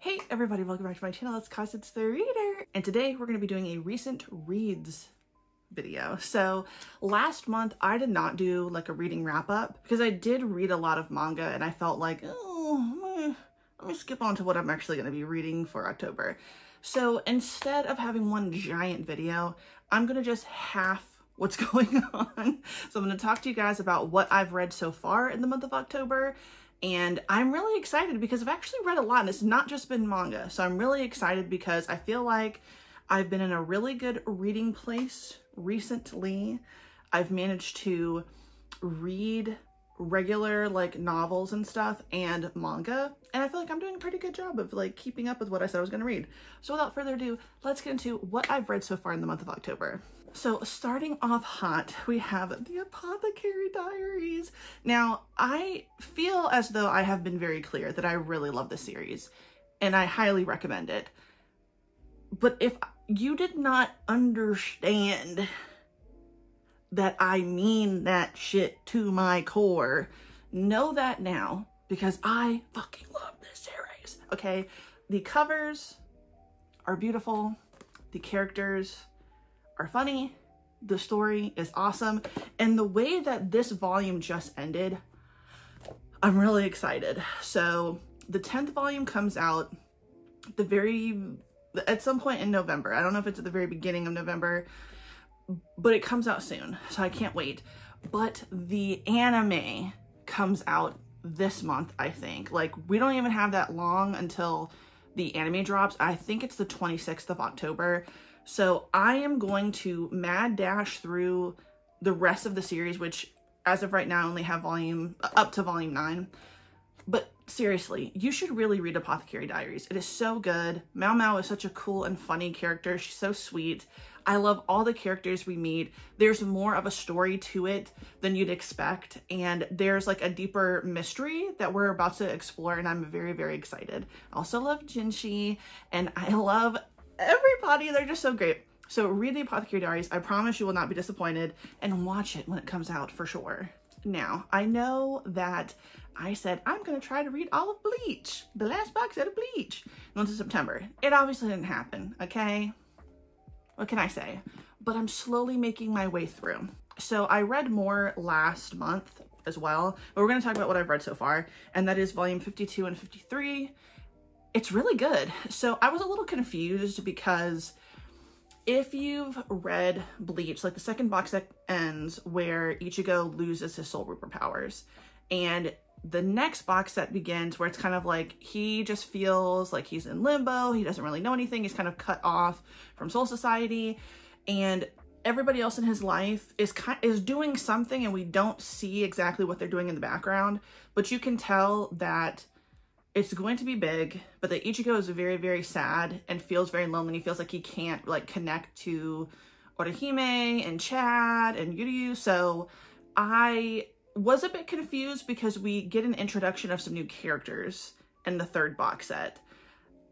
Hey everybody, welcome back to my channel. It's Constance the Reader, and today we're going to be doing a recent reads video. So last month I did not do like a reading wrap up because I did read a lot of manga and I felt like, oh, let me skip on to what I'm actually going to be reading for October. So instead of having one giant video, I'm going to just half what's going on. So I'm going to talk to you guys about what I've read so far in the month of October. And I'm really excited because I've actually read a lot and it's not just been manga. So I'm really excited because I feel like I've been in a really good reading place recently. I've managed to read regular like novels and stuff and manga. And I feel like I'm doing a pretty good job of like keeping up with what I said I was going to read. So without further ado, let's get into what I've read so far in the month of October. So starting off hot, we have The Apothecary Diaries. Now, I feel as though I have been very clear that I really love this series and I highly recommend it. But if you did not understand that I mean that shit to my core, know that now because I fucking love this series, okay? The covers are beautiful. The characters are funny, the story is awesome, and the way that this volume just ended, I'm really excited. So the 10th volume comes out at some point in November. I don't know if it's at the very beginning of November, but it comes out soon, so I can't wait. But the anime comes out this month, I think. Like, we don't even have that long until the anime drops. I think it's the 26th of October. So I am going to mad dash through the rest of the series, which as of right now only have up to volume 9. But seriously, you should really read Apothecary Diaries. It is so good. Mao Mao is such a cool and funny character. She's so sweet. I love all the characters we meet. There's more of a story to it than you'd expect. And there's like a deeper mystery that we're about to explore. And I'm very, very excited. I also love Jinshi and I love everybody. They're just so great. So read The Apothecary Diaries. I promise you will not be disappointed, and watch it when it comes out for sure. Now, I know that I said I'm going to try to read all of Bleach, the last box set of Bleach, in the month of September. It obviously didn't happen, okay? What can I say? But I'm slowly making my way through. So I read more last month as well, but we're going to talk about what I've read so far, and that is volume 52 and 53. It's really good. So I was a little confused because if you've read Bleach, like the second box set ends where Ichigo loses his soul reaper powers, and the next box set begins where it's kind of like he just feels like he's in limbo. He doesn't really know anything. He's kind of cut off from Soul Society, and everybody else in his life is doing something, and we don't see exactly what they're doing in the background, but you can tell that it's going to be big, but that Ichigo is very, very sad and feels very lonely. He feels like he can't like connect to Orihime and Chad and Yuryu. So I was a bit confused because we get an introduction of some new characters in the third box set.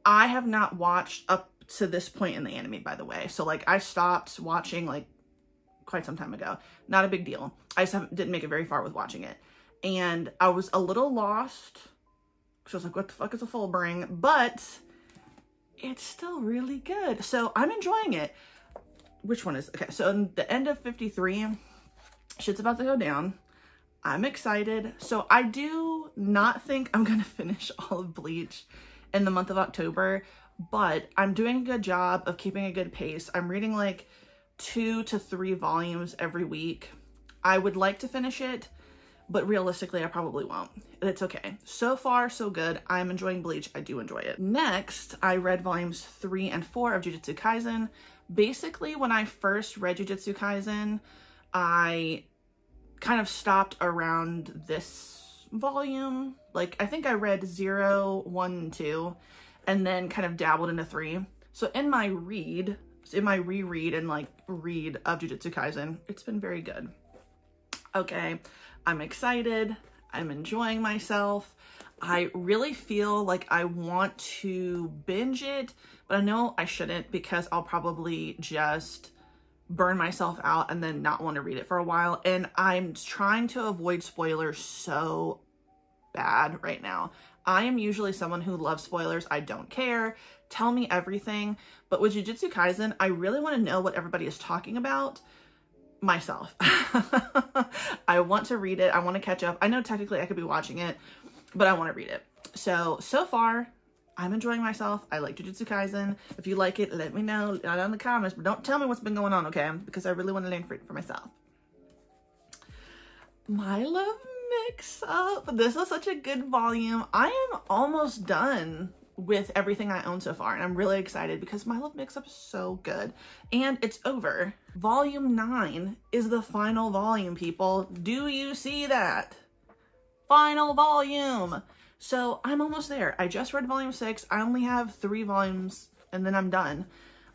I have not watched up to this point in the anime, by the way. So like I stopped watching like quite some time ago. Not a big deal. I just didn't make it very far with watching it. And I was a little lost. So I was like, what the fuck is a full bring? But it's still really good. So I'm enjoying it. Which one is, okay, so in the end of 53, shit's about to go down. I'm excited. So I do not think I'm gonna finish all of Bleach in the month of October, but I'm doing a good job of keeping a good pace. I'm reading like 2 to 3 volumes every week. I would like to finish it, but realistically, I probably won't. It's okay. So far, so good. I'm enjoying Bleach. I do enjoy it. Next, I read volumes 3 and 4 of Jujutsu Kaisen. Basically, when I first read Jujutsu Kaisen, I kind of stopped around this volume. Like, I think I read 0, 1, and 2, and then kind of dabbled into 3. So in my reread and like read of Jujutsu Kaisen, it's been very good. Okay, I'm excited. I'm enjoying myself. I really feel like I want to binge it, but I know I shouldn't because I'll probably just burn myself out and then not want to read it for a while. And I'm trying to avoid spoilers so bad right now. I am usually someone who loves spoilers. I don't care. Tell me everything. But with Jujutsu Kaisen, I really want to know what everybody is talking about myself. I want to read it. I want to catch up. I know technically I could be watching it, but I want to read it. So far, I'm enjoying myself. I like Jujutsu Kaisen. If you like it, let me know down in the comments, but don't tell me what's been going on, okay? Because I really want to learn for myself. My Love Mix-Up. This was such a good volume. I am almost done with everything I own so far, and I'm really excited because My Love Mix-Up is so good. And it's over. Volume 9 is the final volume, people. Do you see that? Final volume. So I'm almost there. I just read volume 6. I only have 3 volumes and then I'm done.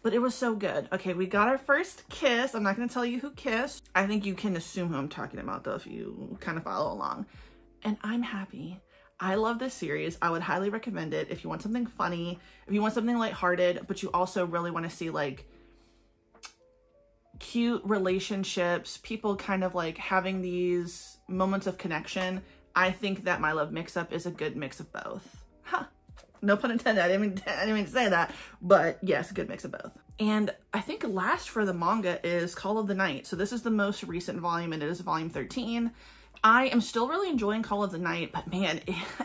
But it was so good. Okay, we got our first kiss. I'm not going to tell you who kissed. I think you can assume who I'm talking about though if you kind of follow along. And I'm happy. I love this series. I would highly recommend it if you want something funny, if you want something lighthearted, but you also really want to see like cute relationships, people kind of like having these moments of connection. I think that My Love Mix-Up is a good mix of both. Huh. No pun intended. I didn't mean to say that, but yes, a good mix of both. And I think last for the manga is Call of the Night. So this is the most recent volume and it is volume 13. I am still really enjoying Call of the Night, but man,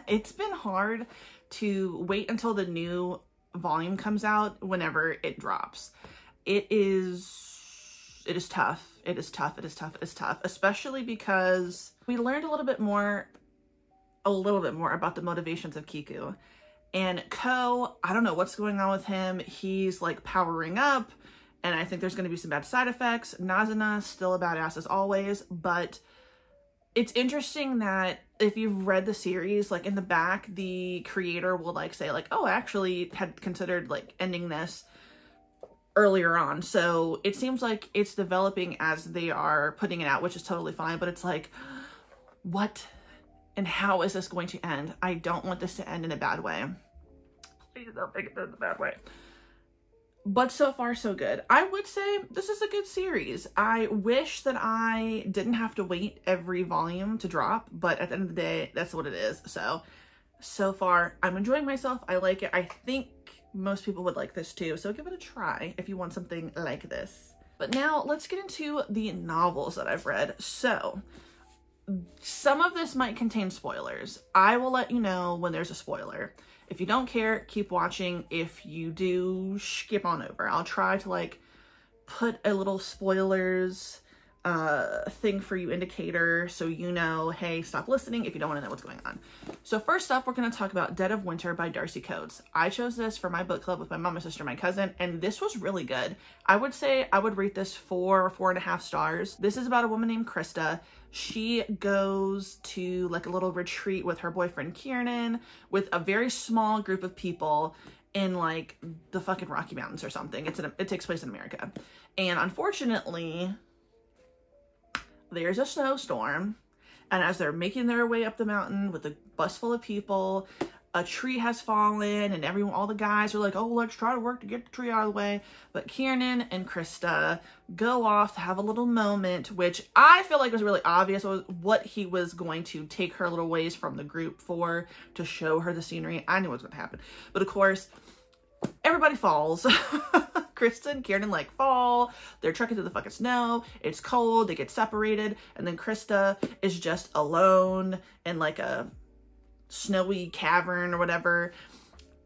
it's been hard to wait until the new volume comes out whenever it drops. It is tough. It is tough, especially because we learned a little bit more about the motivations of Kiku. And Ko, I don't know what's going on with him. He's like powering up, and I think there's going to be some bad side effects. Nazuna, still a badass as always, but it's interesting that if you've read the series, like in the back, the creator will like say like, oh, I actually had considered like ending this earlier on. So it seems like it's developing as they are putting it out, which is totally fine, but it's like, what and how is this going to end? I don't want this to end in a bad way. Please don't make it in a bad way. But so far, so good. I would say this is a good series. I wish that I didn't have to wait every volume to drop, but at the end of the day, that's what it is. So far, I'm enjoying myself. I like it. I think most people would like this too, so give it a try if you want something like this. But now let's get into the novels that I've read. So some of this might contain spoilers. I will let you know when there's a spoiler. If you don't care, keep watching. If you do, skip on over. I'll try to like put a little spoilers thing for you indicator so you know, hey, stop listening if you don't want to know what's going on. So first up, we're going to talk about Dead of Winter by Darcy Coates. I chose this for my book club with my mom, my sister, my cousin, and this was really good. I would say I would rate this 4 or 4.5 stars. This is about a woman named Krista. She goes to like a little retreat with her boyfriend Kiernan with a very small group of people in like the fucking Rocky Mountains or something. It takes place in America. And unfortunately, there's a snowstorm, and as they're making their way up the mountain with a bus full of people, a tree has fallen, and all the guys are like, oh, let's try to work to get the tree out of the way. But Kiernan and Krista go off to have a little moment, which I feel like was really obvious what he was going to take her a little ways from the group for, to show her the scenery. I knew what was going to happen. But of course, everybody falls. Krista and Kiernan like fall. They're trekking through the fucking snow. It's cold. They get separated. And then Krista is just alone in like a snowy cavern or whatever.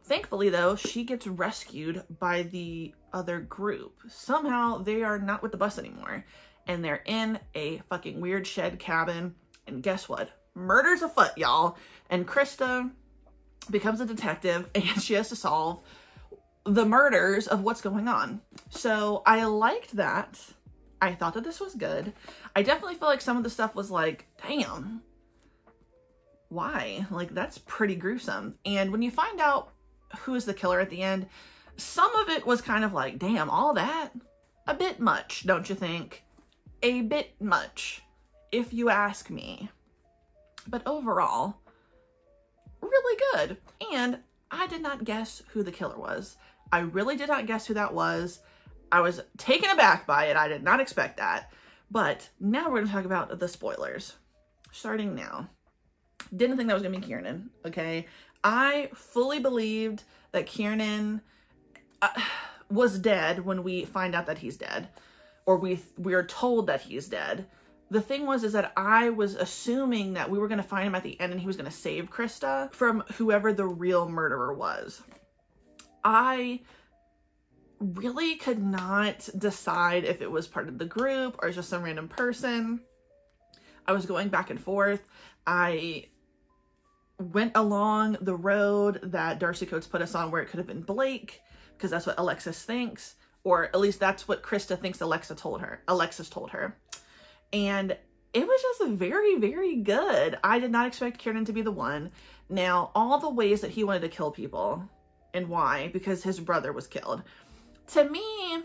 Thankfully though, she gets rescued by the other group. Somehow they are not with the bus anymore. And they're in a fucking weird shed cabin. And guess what? Murder's afoot, y'all. And Krista becomes a detective and she has to solve the murders of what's going on. So I liked that. I thought that this was good. I definitely feel like some of the stuff was like, damn, why? Like, that's pretty gruesome. And when you find out who is the killer at the end, some of it was kind of like, damn, all that? A bit much, don't you think? A bit much, if you ask me. But overall, really good. And I did not guess who the killer was. I really did not guess who that was. I was taken aback by it. I did not expect that. But now we're going to talk about the spoilers. Starting now. Didn't think that was going to be Kiernan, okay? I fully believed that Kiernan was dead when we find out that he's dead, or we are told that he's dead. The thing was, is that I was assuming that we were going to find him at the end and he was going to save Krista from whoever the real murderer was. I really could not decide if it was part of the group or just some random person. I was going back and forth. I went along the road that Darcy Coates put us on, where it could have been Blake, because that's what Alexis thinks, or at least that's what Krista thinks Alexis told her. And it was just very, very good. I did not expect Kiernan to be the one. Now, all the ways that he wanted to kill people and why, because his brother was killed. To me,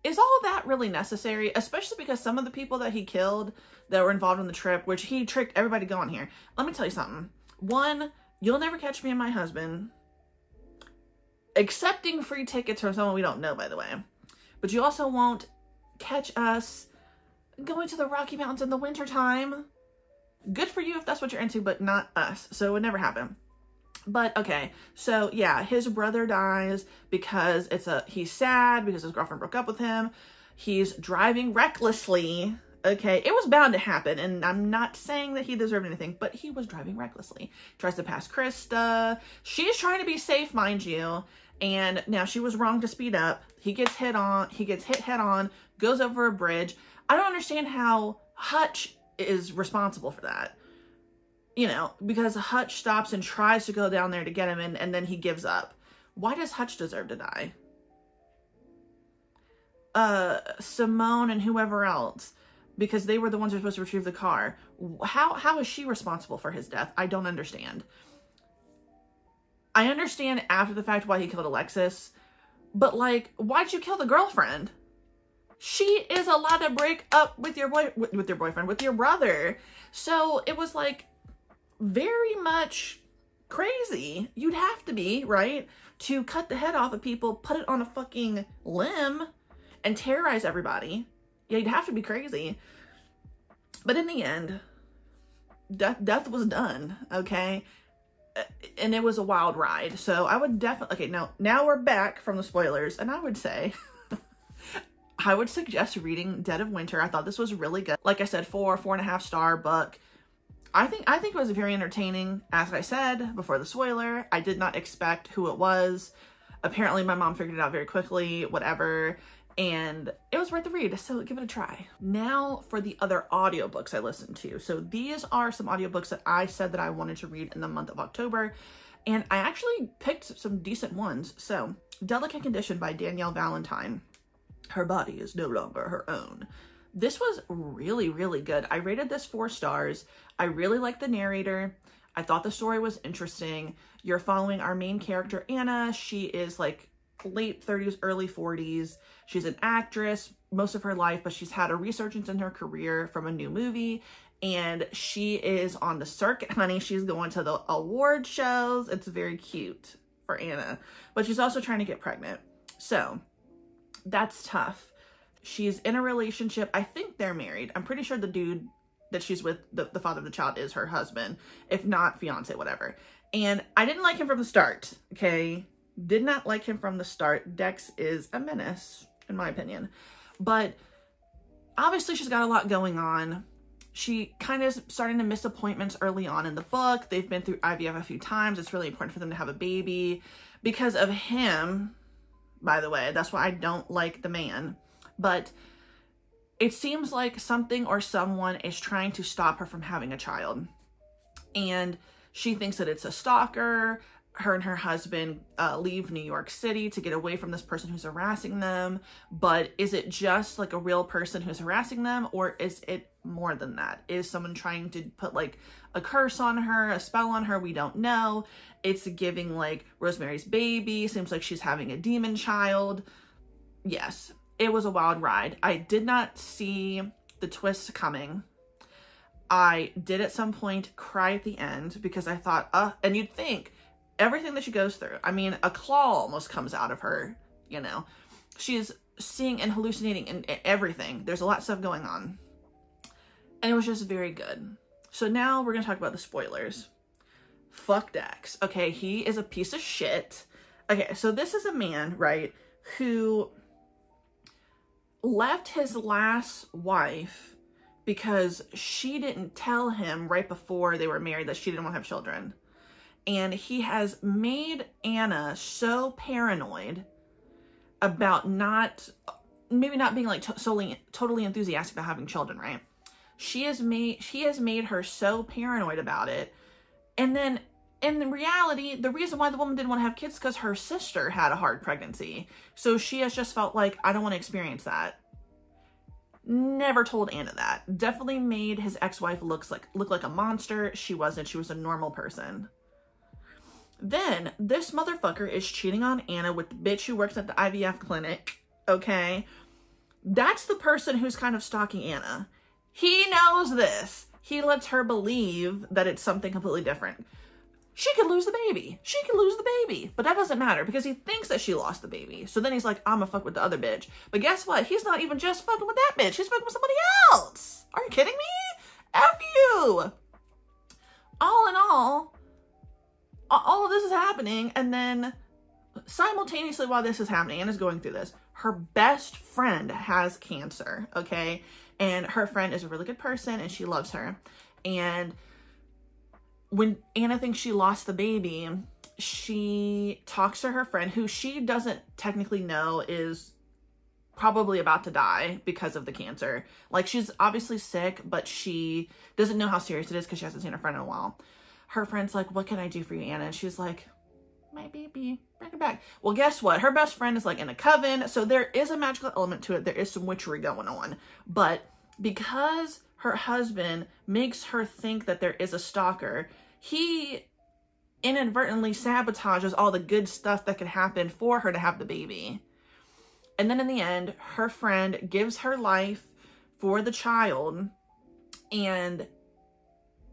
is all that really necessary? Especially because some of the people that he killed that were involved in the trip, which he tricked everybody to go on here. Let me tell you something. One, you'll never catch me and my husband accepting free tickets from someone we don't know, by the way. But you also won't catch us going to the Rocky Mountains in the wintertime. Good for you if that's what you're into, but not us. So it would never happen. But okay, so yeah, his brother dies because he's sad because his girlfriend broke up with him. He's driving recklessly. Okay, it was bound to happen, and I'm not saying that he deserved anything, but he was driving recklessly. Tries to pass Krista. She's trying to be safe, mind you, and now she was wrong to speed up. He gets hit head on, goes over a bridge. I don't understand how Hutch is responsible for that. You know, because Hutch stops and tries to go down there to get him, and then he gives up. Why does Hutch deserve to die? Simone and whoever else, because they were the ones who were supposed to retrieve the car. How is she responsible for his death? I don't understand. I understand after the fact why he killed Alexis, but like, why'd you kill the girlfriend? She is allowed to break up with your boyfriend, with your brother. So it was like very much crazy. You'd have to be, right? To cut the head off of people, put it on a fucking limb, and terrorize everybody. Yeah, you'd have to be crazy. But in the end, death was done, okay? And it was a wild ride. So I would definitely... Okay, now we're back from the spoilers, and I would say... I would suggest reading Dead of Winter. I thought this was really good. Like I said, 4.5 star book. I think it was very entertaining. As I said before the spoiler, I did not expect who it was. Apparently my mom figured it out very quickly, whatever. And it was worth the read, so give it a try. Now for the other audiobooks I listened to. So these are some audiobooks that I said that I wanted to read in the month of October. And I actually picked some decent ones. So Delicate Condition by Danielle Valentine. Her body is no longer her own. This was really, really good. I rated this 4 stars. I really liked the narrator. I thought the story was interesting. You're following our main character, Anna. She is like late 30s, early 40s. She's an actress most of her life, but she's had a resurgence in her career from a new movie. And she is on the circuit, honey. She's going to the award shows. It's very cute for Anna. But she's also trying to get pregnant. So that's tough. She's in a relationship. I think they're married. I'm pretty sure the dude that she's with, the father of the child, is her husband. If not, fiance, whatever. And I didn't like him from the start, okay? Did not like him from the start. Dex is a menace, in my opinion. But obviously she's got a lot going on. She kind of is starting to miss appointments early on in the book. They've been through IVF a few times. It's really important for them to have a baby. Because of him, by the way, that's why I don't like the man. But it seems like something or someone is trying to stop her from having a child. And she thinks that it's a stalker. Her and her husband leave New York City to get away from this person who's harassing them. But is it just like a real person who's harassing them? Or is it more than that? Is someone trying to put like a curse on her, a spell on her? We don't know. It's giving like Rosemary's Baby. Seems like she's having a demon child. Yes, it was a wild ride. I did not see the twist coming. I did at some point cry at the end because I thought, and you'd think everything that she goes through. I mean, a claw almost comes out of her, you know. She's seeing and hallucinating and everything. There's a lot of stuff going on. And it was just very good. So now we're going to talk about the spoilers. fuck Dax. Okay, he is a piece of shit. Okay, so this is a man, right, who left his last wife because she didn't tell him right before they were married that she didn't want to have children. And he has made Anna so paranoid about maybe not being like totally enthusiastic about having children, right? He has made her so paranoid about it. And then in reality, the reason why the woman didn't want to have kids is because her sister had a hard pregnancy. So she has just felt like, I don't want to experience that. Never told Anna that. Definitely made his ex-wife look like a monster. She wasn't. She was a normal person. Then this motherfucker is cheating on Anna with the bitch who works at the IVF clinic. Okay. That's the person who's kind of stalking Anna. He knows this. He lets her believe that it's something completely different. She could lose the baby. She could lose the baby. But that doesn't matter because he thinks that she lost the baby. So then he's like, I'm gonna fuck with the other bitch. But guess what? He's not even just fucking with that bitch. He's fucking with somebody else. Are you kidding me? F you. All in all of this is happening. And then simultaneously while this is happening, Anna's going through this, her best friend has cancer, okay? And her friend is a really good person and she loves her. And when Anna thinks she lost the baby, she talks to her friend, who she doesn't technically know is probably about to die because of the cancer. Like, she's obviously sick, but she doesn't know how serious it is because she hasn't seen her friend in a while. Her friend's like, what can I do for you, Anna? And she's like, my baby, bring her back. Well, guess what? Her best friend is like in a coven. So there is a magical element to it. There is some witchery going on. But because her husband makes her think that there is a stalker, he inadvertently sabotages all the good stuff that could happen for her to have the baby. And then in the end, her friend gives her life for the child, and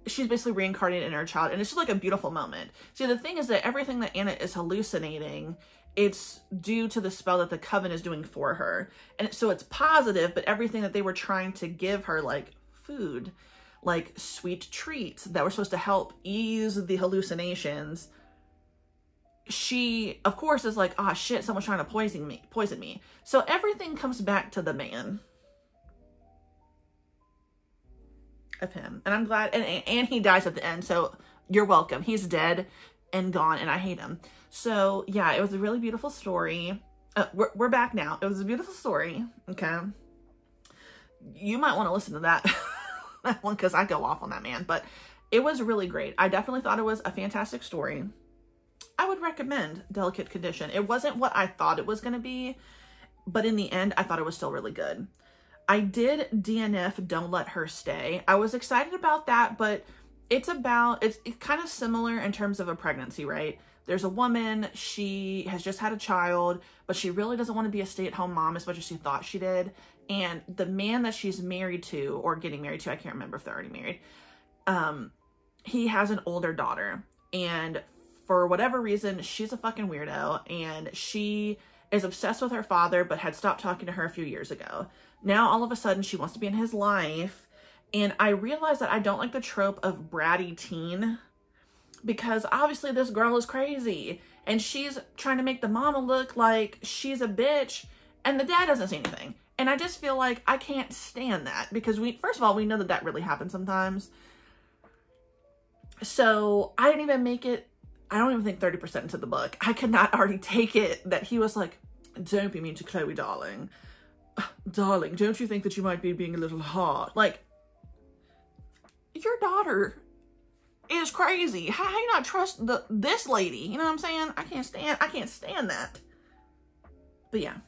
she's basically reincarnated in her child. And it's just like a beautiful moment. See, the thing is that everything that Anna is hallucinating, it's due to the spell that the coven is doing for her. And so it's positive, but everything that they were trying to give her, like food, like sweet treats that were supposed to help ease the hallucinations, she of course is like, oh shit, someone's trying to poison me. So everything comes back to the man of him. And I'm glad, and he dies at the end, so you're welcome. He's dead and gone, and I hate him. So yeah, it was a really beautiful story. We're back now. It was a beautiful story. Okay, you might want to listen to that that one, because I go off on that man, but it was really great. I definitely thought it was a fantastic story. I would recommend Delicate Condition. It wasn't what I thought it was going to be, but in the end, I thought it was still really good. I did DNF Don't Let Her Stay. I was excited about that, but it's kind of similar in terms of a pregnancy, right? There's a woman, she has just had a child, but she really doesn't want to be a stay-at-home mom as much as she thought she did. And the man that she's married to, or getting married to, I can't remember if they're already married, he has an older daughter. And for whatever reason, she's a fucking weirdo, and she is obsessed with her father, but had stopped talking to her a few years ago. Now, all of a sudden, she wants to be in his life. And I realized that I don't like the trope of bratty teen, because obviously this girl is crazy and she's trying to make the mama look like she's a bitch, and the dad doesn't say anything. And I just feel like I can't stand that, because first of all, we know that that really happens sometimes. So I didn't even make it, I don't even think 30% into the book. I could not already take it that he was like, don't be mean to Chloe, darling. Darling, don't you think that you might be being a little hard? Like, your daughter is crazy. How you not trust this lady? You know what I'm saying? I can't stand that. But yeah,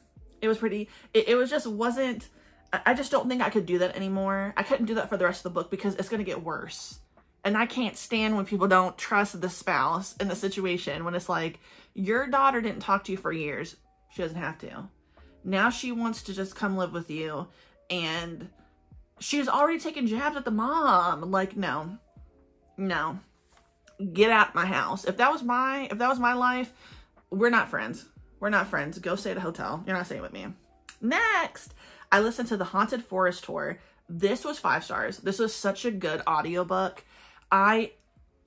it was pretty, it was just wasn't, I just don't think I could do that anymore. I couldn't do that for the rest of the book because it's going to get worse. And I can't stand when people don't trust the spouse in the situation, when it's like, your daughter didn't talk to you for years. She doesn't have to. Now she wants to just come live with you, and she's already taken jabs at the mom. Like, no, get out of my house. If that was my life, we're not friends. We're not friends. Go stay at a hotel. You're not staying with me. Next, I listened to the Haunted Forest Tour. This was 5 stars. This was such a good audiobook. I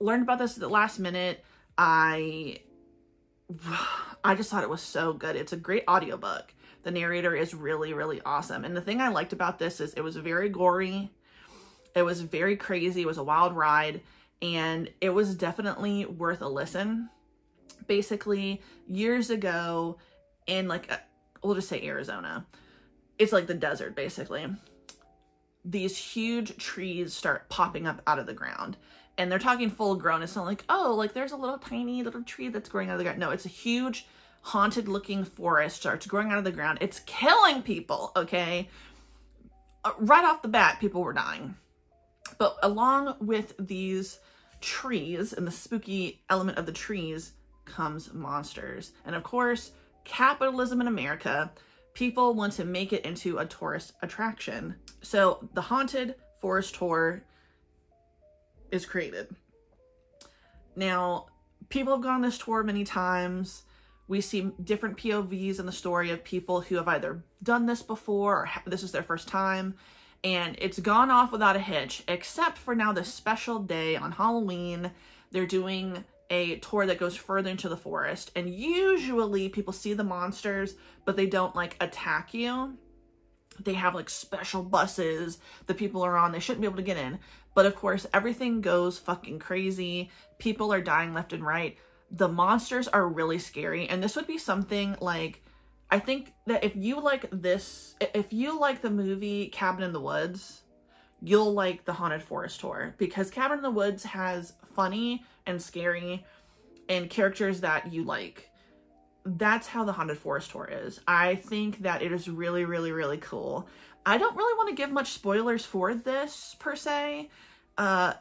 learned about this at the last minute. I just thought it was so good. It's a great audiobook. The narrator is really, really awesome. And the thing I liked about this is it was very gory. It was very crazy. It was a wild ride. And it was definitely worth a listen. Basically, years ago in like, we'll just say Arizona. It's like the desert, basically. These huge trees start popping up out of the ground. And they're talking full grown. It's not like, oh, like there's a little tiny little tree that's growing out of the ground. No, it's a huge haunted looking forest starts growing out of the ground. It's killing people, okay? Right off the bat, people were dying. But along with these trees and the spooky element of the trees comes monsters. And of course, capitalism in America, people want to make it into a tourist attraction. So the haunted forest tour is created. Now, people have gone on this tour many times. We see different POVs in the story of people who have either done this before or this is their first time. And it's gone off without a hitch, except for now this special day on Halloween. They're doing a tour that goes further into the forest. And usually people see the monsters, but they don't like attack you. They have like special buses that people are on. They shouldn't be able to get in. But of course, everything goes fucking crazy. People are dying left and right. The monsters are really scary. And this would be something like, I think that if you like this, if you like the movie Cabin in the Woods, you'll like the Haunted Forest Tour. Because Cabin in the Woods has funny and scary and characters that you like. That's how the Haunted Forest Tour is. I think that it is really, really, really cool. I don't really want to give much spoilers for this per se.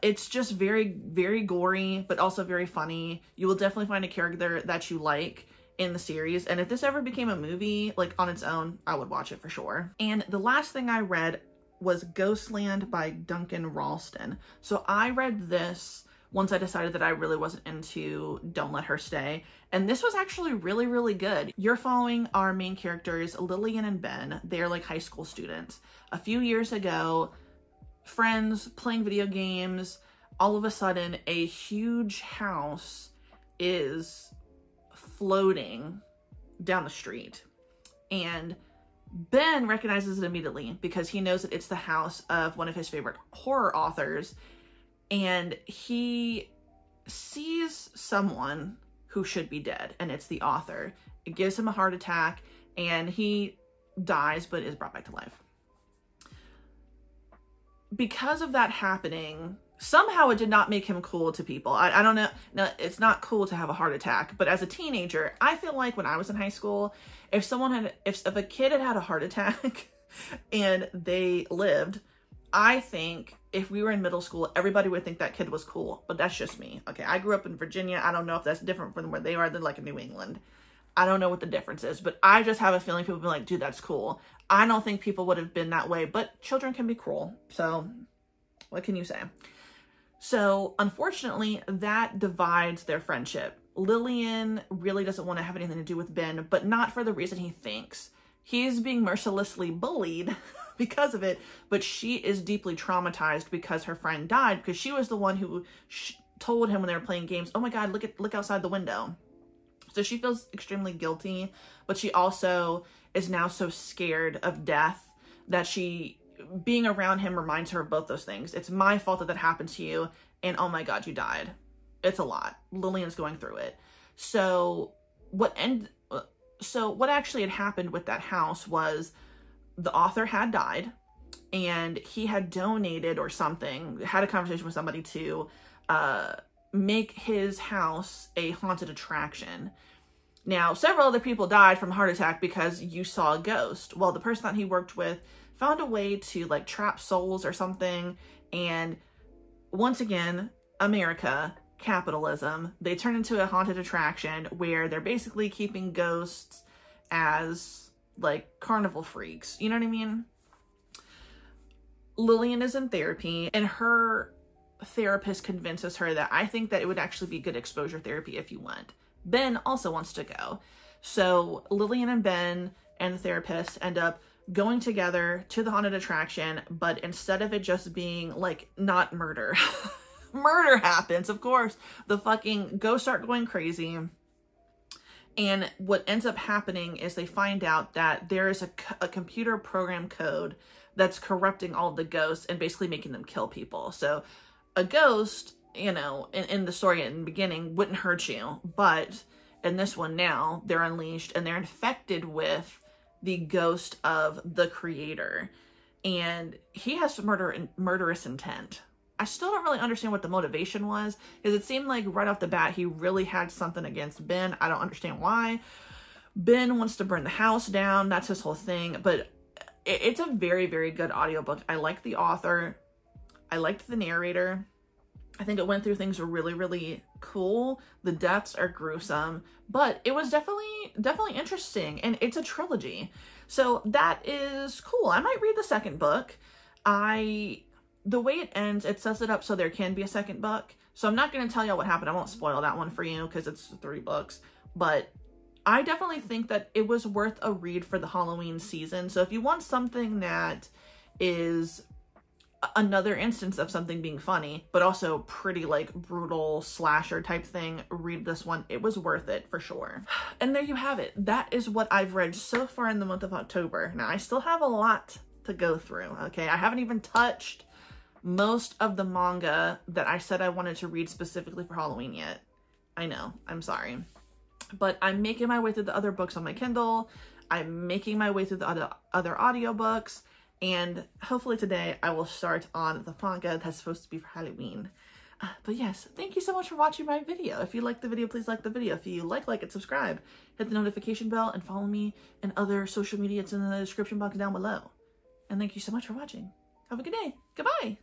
It's just very, very gory, but also very funny. You will definitely find a character that you like in the series. And if this ever became a movie, like on its own, I would watch it for sure. And the last thing I read was Ghostland by Duncan Ralston. So I read this once I decided that I really wasn't into Don't Let Her Stay. And this was actually really, really good. You're following our main characters, Lillian and Ben. They're like high school students. A few years ago, friends playing video games, all of a sudden a huge house is floating down the street. And Ben recognizes it immediately because he knows that it's the house of one of his favorite horror authors. And he sees someone who should be dead, and it's the author. It gives him a heart attack, and he dies, but is brought back to life. Because of that happening, somehow it did not make him cool to people. I don't know. No, it's not cool to have a heart attack, but as a teenager, I feel like when I was in high school, if a kid had had a heart attack and they lived, I think if we were in middle school, everybody would think that kid was cool, but that's just me. Okay, I grew up in Virginia. I don't know if that's different from where they are than like in New England. I don't know what the difference is, but I just have a feeling people would be like, dude, that's cool. I don't think people would have been that way, but children can be cruel. So what can you say? So unfortunately, that divides their friendship. Lillian really doesn't want to have anything to do with Ben, but not for the reason he thinks. He's being mercilessly bullied because of it, but she is deeply traumatized because her friend died, because she was the one who told him when they were playing games, oh my God, look outside the window. So she feels extremely guilty, but she also is now so scared of death that being around him reminds her of both those things. It's my fault that happened to you, and oh my God, you died. It's a lot. Lillian's going through it. So what actually had happened with that house was the author had died, and he had donated or something, had a conversation with somebody to make his house a haunted attraction. Now, several other people died from a heart attack because you saw a ghost. Well, the person that he worked with found a way to like trap souls or something. And once again, America, capitalism, they turn into a haunted attraction where they're basically keeping ghosts as like carnival freaks. You know what I mean? Lillian is in therapy, and her therapist convinces her that I think that it would actually be good exposure therapy if you went. Ben also wants to go. So Lillian and Ben and the therapist end up going together to the haunted attraction, but instead of it just being like not murder, murder happens, of course. The fucking ghosts start going crazy. And what ends up happening is they find out that there is a computer program code that's corrupting all the ghosts and basically making them kill people. So a ghost, you know, in the story in the beginning wouldn't hurt you, but in this one now, they're unleashed and they're infected with the ghost of the creator. And he has murderous intent. I still don't really understand what the motivation was, because it seemed like right off the bat he really had something against Ben. I don't understand why. Ben wants to burn the house down. That's his whole thing. But it's a very, very good audiobook. I like the author. I liked the narrator. I think it went through things really, really cool. The deaths are gruesome, but it was definitely interesting. And it's a trilogy. So that is cool. I might read the second book. The way it ends, it sets it up so there can be a second book. So I'm not going to tell you what happened. I won't spoil that one for you because it's 3 books. But I definitely think that it was worth a read for the Halloween season. So if you want something that is another instance of something being funny, but also pretty like brutal slasher type thing, read this one. It was worth it for sure. And there you have it. That is what I've read so far in the month of October. Now I still have a lot to go through. Okay. I haven't even touched most of the manga that I said I wanted to read specifically for Halloween yet. I know, I'm sorry. But I'm making my way through the other books on my Kindle. I'm making my way through the other audiobooks. And hopefully today I will start on the manga that's supposed to be for Halloween. But yes, thank you so much for watching my video. If you liked the video, please like the video. If you like it, subscribe. Hit the notification bell and follow me and other social media. It's in the description box down below. And thank you so much for watching. Have a good day. Goodbye.